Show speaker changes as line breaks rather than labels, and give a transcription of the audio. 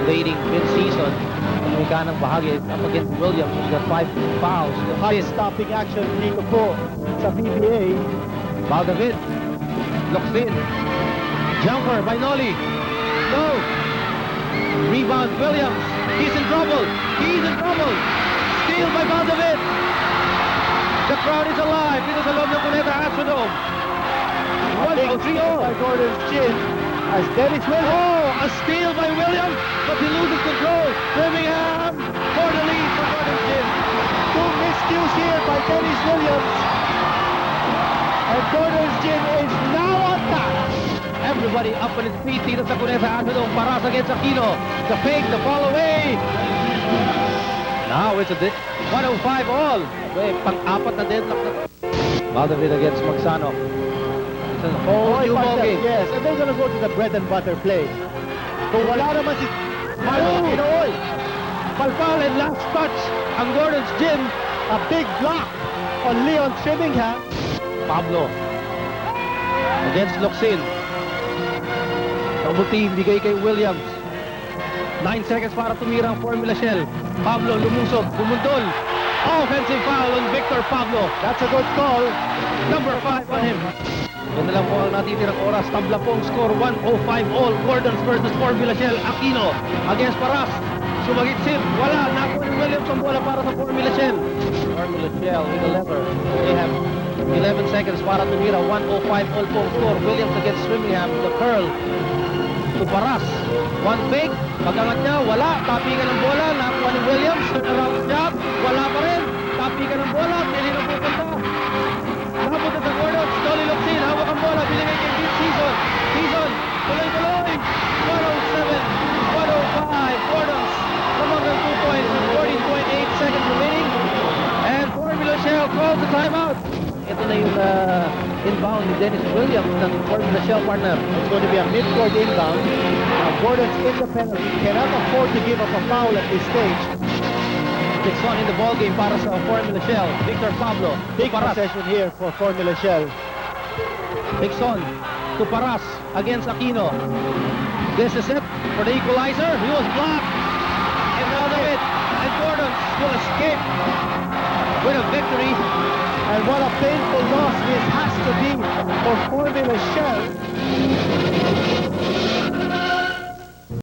evading mid-season. Ang kanang bahagi up against Williams, who's got 5 fouls.
The highest stopping action dito po sa PBA.
Baldavid looks in. Jumper by Nolly. No. Rebound Williams. He's in trouble. He's in trouble. Steal by Baldavid. The crowd is alive. Dito sa loob ng Cuneta Astrodome.
A big
1-3
steal by Gordon's Gin as Dennis Williams.
Oh, a steal by Williams, but he loses control. Birmingham for the lead for Gordon's Gin.
Two miscues here by Dennis Williams. And Gordon's Gin is now on top.
Everybody up on his feet dito sa Cuneta Astrodome. Paras against Aquino. The fake, the fall away. Now it's a 105 all. Wait, pang-apat na deadlock na to. Baldavid against Magsano. It's a whole new ballgame.
Yes, and they're gonna go to the bread and butter play. Kung wala naman si Mario Aquino,
Palpal and last touch ang Gordon's Gin.
a big block on Leon Trimmingham.
Pablo against Locsin. Double team, bigay kay Williams. 9 seconds para tumira ang Formula Shell. Pablo lumusog, bumundol. Offensive foul on Victor Pablo.
That's a good call.
Number 5 on him. Yan na lang po ang natitirang oras. Tabla po ang score 105 all. Gordons versus Formula Shell. Aquino against Paras. Sumagitsip. Wala. Nakuha ni Williams ang bola para sa Formula Shell. Formula Shell with the lever. They have 11 seconds para tumira. 105 all po ang score. Williams against Birmingham. The curl to Paras. One fake. Pag-angat niya. Wala. Tapingan ng bola. Nakuha ni Williams. Turnaround shot. Wala pa rin. Tapingan ng bola. Pili na pupunta. Napunta sa Gordon. Dolly Locsin. Hawak ang bola. Binigay kay Deep Season. Season. Tuloy-tuloy. 107. 105. Gordons. Lamang ng 2 points. 14.8 seconds remaining. And Formula Shell calls the timeout. Ito na yung inbound ni Dennis Williams ng Formula Shell partner.
It's going to be a mid-court inbound. Now Gordon's in the penalty. Cannot afford to give up a foul at this stage.
Dixon in the ballgame para sa Formula Shell. Victor Pablo.
Big possession here for Formula Shell.
Dixon to Paras against Aquino. This is it for the equalizer. He was blocked. And out of it. And Gordon will escape with a victory.
And what a painful loss this has to be for Formula Shell.